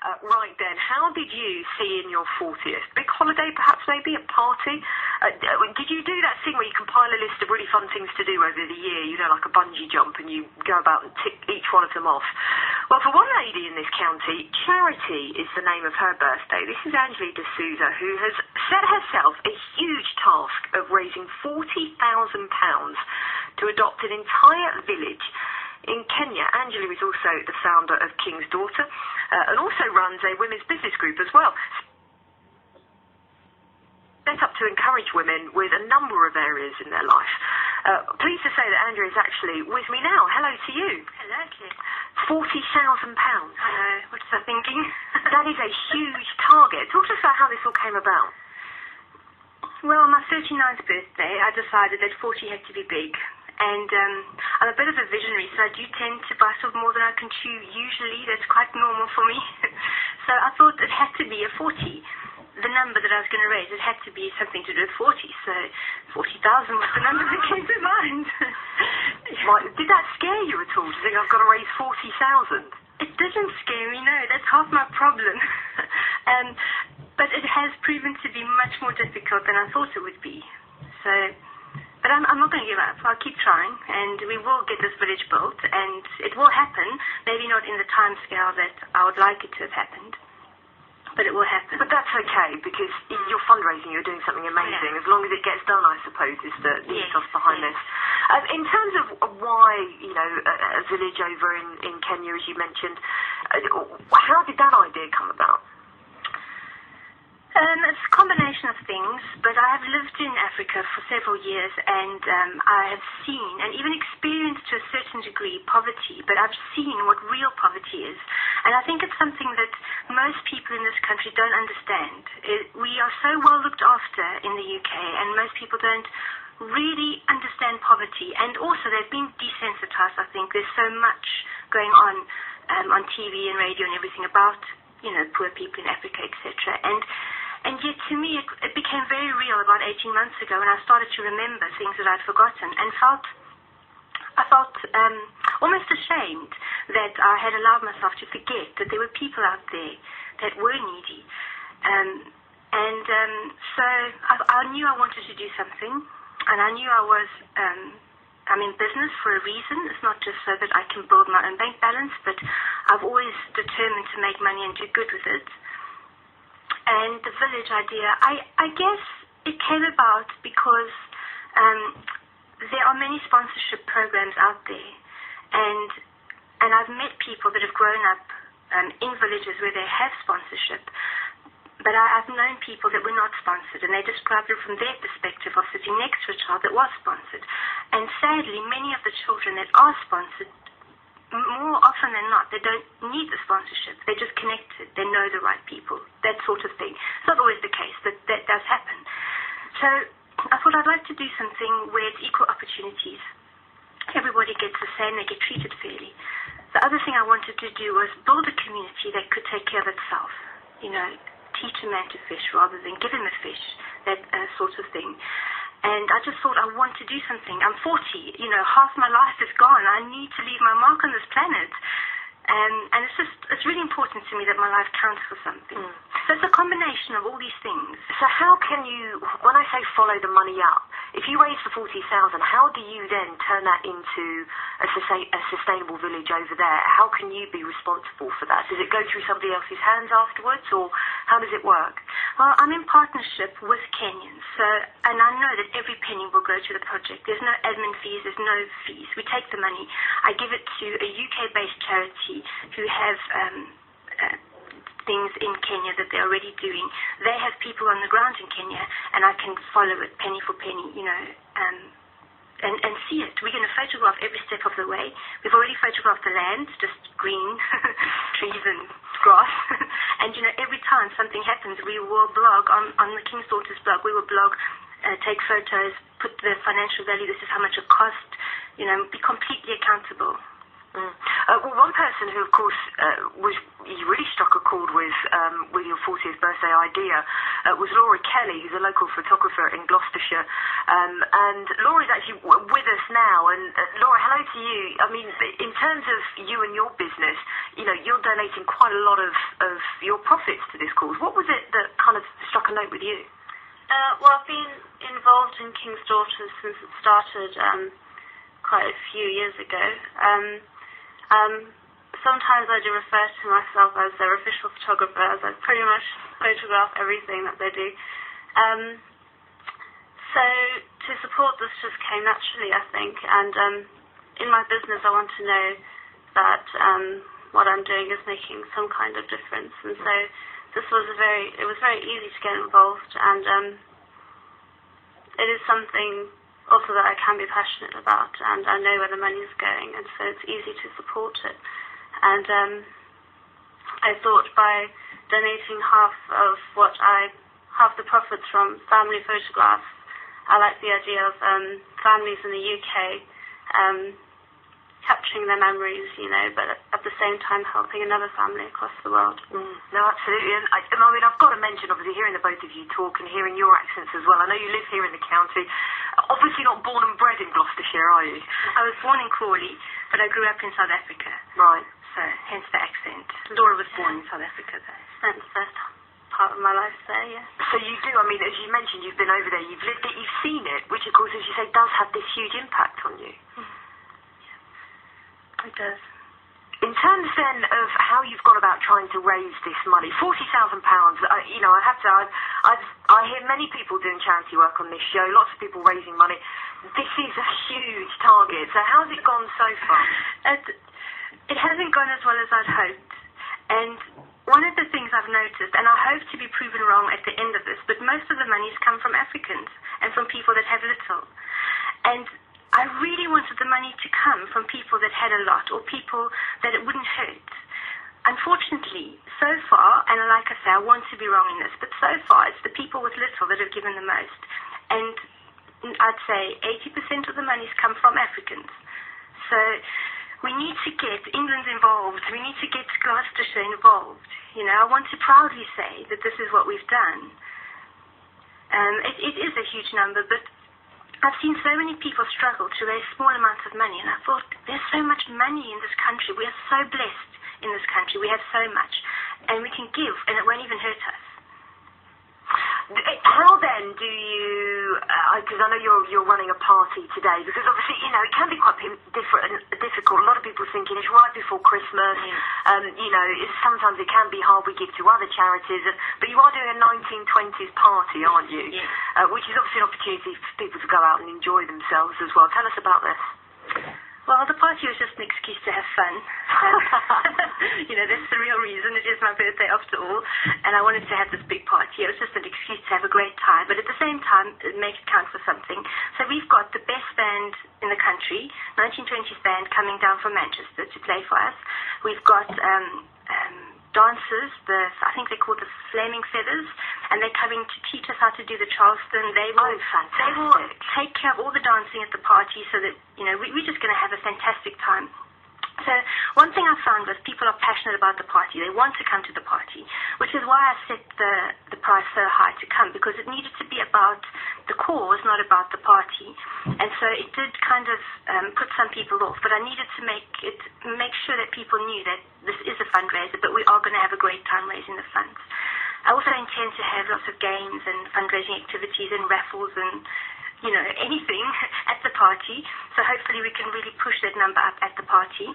Right then, how did you see in your 40th? Big holiday, perhaps, maybe, a party? Did you do that thing where you compile a list of really fun things to do over the year, you know, like a bungee jump, and you go about and tick each one of them off? Well, for one lady in this county, Charity is the name of her birthday. This is Angela De Souza, who has set herself a huge task of raising £40,000 to adopt an entire village in Kenya. Angela is also the founder of King's Daughter and also runs a women's business group as well, set up to encourage women with a number of areas in their life. Pleased to say that Angela is actually with me now. Hello to you. Hello, Claire. £40,000. I know. What was I thinking? That is a huge target. Talk to us about how this all came about. Well, on my 39th birthday, I decided that 40 had to be big. And I'm a bit of a visionary, so I do tend to bite off more than I can chew usually. That's quite normal for me. So I thought it had to be a 40. The number that I was going to raise, it had to be something to do with 40. So 40,000 was the number that came to mind. Right. Did that scare you at all? Do you think I've got to raise 40,000? It didn't scare me, no. That's half my problem. But it has proven to be much more difficult than I thought it would be. But I'm not going to give up. I'll keep trying, and we will get this village built, and it will happen. Maybe not in the time scale that I would like it to have happened, but it will happen. But that's okay, because you're fundraising, you're doing something amazing. As long as it gets done, I suppose, is the ethos behind this. In terms of why, you know, a village over in Kenya, as you mentioned, how did that idea come about? It's a combination of things, but I have lived in Africa for several years, and I have seen and even experienced to a certain degree poverty, but I've seen what real poverty is. And I think it's something that most people in this country don't understand. We are so well looked after in the UK, and most people don't really understand poverty. And also they've been desensitized, I think. There's so much going on TV and radio and everything about, you know, poor people in Africa, etc. And yet, to me, it became very real about 18 months ago when I started to remember things that I'd forgotten, and I felt almost ashamed that I had allowed myself to forget that there were people out there that were needy. So I knew I wanted to do something, and I knew I'm in business for a reason. It's not just so that I can build my own bank balance, but I've always determined to make money and do good with it. And the village idea, I guess it came about because there are many sponsorship programs out there, and I've met people that have grown up in villages where they have sponsorship, but I've known people that were not sponsored, and they described it from their perspective of sitting next to a child that was sponsored. And sadly, many of the children that are sponsored, more often than not, they don't need the sponsorship. They're just connected. They know the right people, that sort of thing. It's not always the case, but that does happen. So I thought I'd like to do something where it's equal opportunities. Everybody gets the same, they get treated fairly. The other thing I wanted to do was build a community that could take care of itself. You know, teach a man to fish rather than give him a fish, that sort of thing. And I just thought I want to do something. I'm 40, you know, half my life is gone. I need to leave my mark on this planet. And it's really important to me that my life counts for something. So it's a combination of all these things. So how can you, when I say follow the money up, if you raise the 40,000, how do you then turn that into a sustainable village over there? How can you be responsible for that? Does it go through somebody else's hands afterwards, or how does it work? Well, I'm in partnership with Kenyans, and I know that every penny will go to the project. There's no admin fees, there's no fees. We take the money. I give it to a UK-based charity who have things in Kenya that they're already doing. They have people on the ground in Kenya, and I can follow it penny for penny, you know, and see it. We're going to photograph every step of the way. We've already photographed the land, just green trees and grass. And, you know, every time something happens, we will blog on the King's Daughter's blog. We will blog, take photos, put the financial value, this is how much it cost, you know, be completely accountable. Well, one person who, of course, you really struck a chord with with your 40th birthday idea was Laura Kelly, who's a local photographer in Gloucestershire. And Laura's actually with us now. And Laura, hello to you. I mean, in terms of you and your business, you know, you're donating quite a lot of your profits to this cause. What was it that kind of struck a note with you? Well, I've been involved in King's Daughters since it started quite a few years ago. Sometimes I do refer to myself as their official photographer, as I pretty much photograph everything that they do. So to support this just came naturally, I think. And in my business, I want to know that what I'm doing is making some kind of difference. And so it was very easy to get involved, and it is something also that I can be passionate about, and I know where the money is going, and so it's easy to support it. And I thought by donating half the profits from family photographs, I like the idea of families in the UK capturing their memories, you know, but at the same time helping another family across the world. No, absolutely. And I mean, I've got to mention, obviously, hearing the both of you talk and hearing your accents as well. I know you live here in the county. Obviously not born and bred in Gloucestershire, are you? I was born in Crawley, but I grew up in South Africa. Right. So, hence the accent. Laura was born in South Africa, though. Spent the first part of my life there, yeah. So you do, I mean, as you mentioned, you've been over there, you've lived it, you've seen it, which, of course, as you say, does have this huge impact on you. It does. In terms then of how you've gone about trying to raise this money, £40,000, you know, I have to, I hear many people doing charity work on this show, lots of people raising money. This is a huge target. So how's it gone so far? It hasn't gone as well as I'd hoped. And one of the things I've noticed, and I hope to be proven wrong at the end of this, but most of the money's come from Africans and from people that have little. And I really wanted the money to come from people that had a lot, or people that it wouldn't hurt. Unfortunately, so far, and like I say, I want to be wrong in this, but so far it's the people with little that have given the most. And I'd say 80% of the money's come from Africans. So we need to get England involved. We need to get Gloucestershire involved. You know, I want to proudly say that this is what we've done. It is a huge number, but I've seen so many people struggle to raise small amounts of money, and I thought, there's so much money in this country. We are so blessed in this country. We have so much, and we can give, and it won't even hurt us. How then do you, because I know you're running a party today, because obviously, you know, it can be quite difficult. A lot of people thinking it's right before Christmas. You know, sometimes it can be hard. We give to other charities, but you are doing a 1920s party, aren't you? Yeah. Which is obviously an opportunity for people to go out and enjoy themselves as well. Tell us about this. Well, the party was just an excuse to have fun. You know, that's the real reason. It is my birthday after all, and I wanted to have this big party. It was just an excuse to have a great time, but at the same time, make it count for something. So we've got the best band in the country, 1920s band, coming down from Manchester to play for us. We've got dancers, I think they're called the Flaming Feathers, and they're coming to teach us how to do the Charleston. They will take care of all the dancing at the party, so that, you know, we're just going to have a fantastic time. So one thing I found was people are passionate about the party. They want to come to the party, which is why I set the price so high to come, because it needed to be about the cause, not about the party. And so it did kind of put some people off, but I needed to make sure that people knew that this is a fundraiser, but we are going to have a great time raising the funds. I also intend to have lots of games and fundraising activities and raffles and, you know, anything at the party. So hopefully we can really push that number up at the party.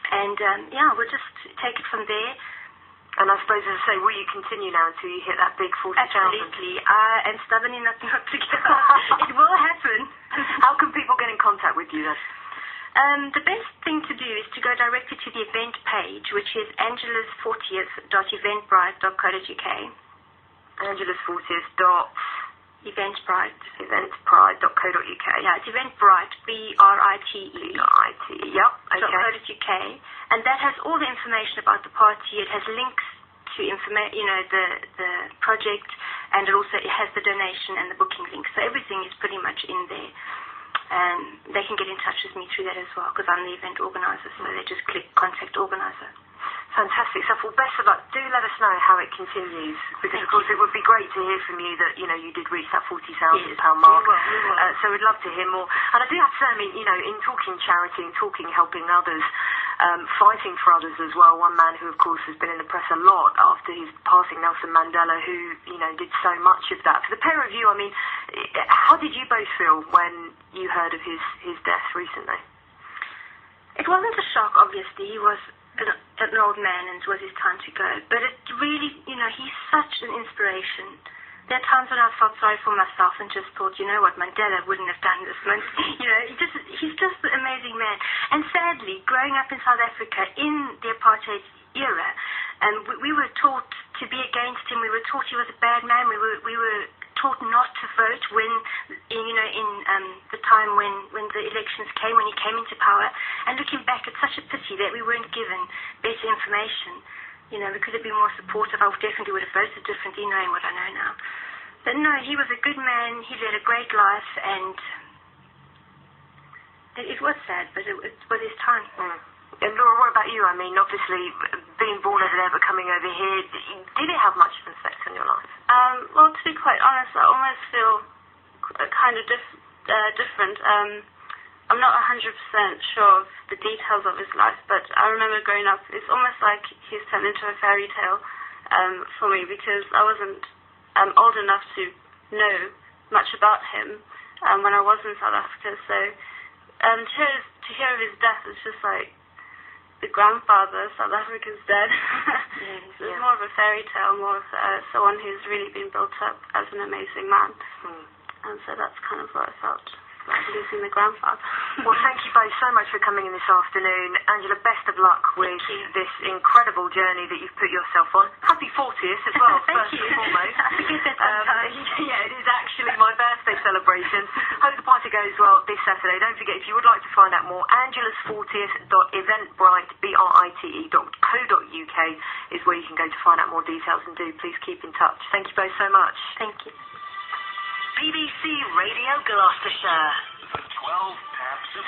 And, yeah, we'll just take it from there. And I suppose, as I say, will you continue now until you hit that big 40,000? Absolutely. I am stubborn enough not to give up. It will happen. How can people get in contact with you then? The best thing to do is to go directly to the event page, which is angelas40th.eventbrite.co.uk. Angelas40th.eventbrite.co.uk. Yeah, it's Eventbrite, BRITE. Yep, okay. .co.uk. And that has all the information about the party. It has links to the project, and it has the donation and the booking link. So everything is pretty much in there. And they can get in touch with me through that as well, because I'm the event organizer, so they just click contact organizer. Fantastic stuff. Well, best of luck. Do let us know how it continues, because of course it would be great to hear from you that, you know, you did reach that £40,000 mark. We will. So we'd love to hear more. And I do have to say, I mean, you know, in talking charity and talking helping others, fighting for others as well, one man who of course has been in the press a lot after his passing, Nelson Mandela, who, you know, did so much of that. For the pair of you, I mean, how did you both feel when you heard of his death recently? It wasn't a shock, obviously. He was an old man and it was his time to go. But it really, you know, he's such an inspiration. There are times when I felt sorry for myself and just thought, you know what, Mandela wouldn't have done this. You know, he's just an amazing man. And sadly, growing up in South Africa in the apartheid era, we were taught to be against him. We were taught he was a bad man. We were taught not to vote when, you know, in the time when the elections came, when he came into power. And looking back, it's such a pity that we weren't given better information. You know, we could have been more supportive. I definitely would have voted differently knowing what I know now. But no, he was a good man. He led a great life, and it was sad, but it was his time. And Laura, what about you? I mean, obviously, being born over there but coming over here, did it have much of an effect on your life? Well, to be quite honest, I almost feel kind of different. I'm not 100% sure of the details of his life, but I remember growing up, it's almost like he's turned into a fairy tale for me, because I wasn't old enough to know much about him when I was in South Africa. So to hear of his death, it's just like the grandfather, South Africa's dead. It's more of a fairy tale, more of someone who's really been built up as an amazing man. And so that's kind of what I felt, like losing the grandfather. Well, thank you both so much for coming in this afternoon. Angela, best of luck with this incredible journey that you've put yourself on. Happy 40th as well, first and foremost. I forget that sometimes. Yeah, it is actually my birthday celebration. Hope the party goes well this Saturday. Don't forget, if you would like to find out more, angela's40th.eventbrite.co.uk is where you can go to find out more details, and do please keep in touch. Thank you both so much. Thank you. BBC Radio Gloucestershire. 12 taps of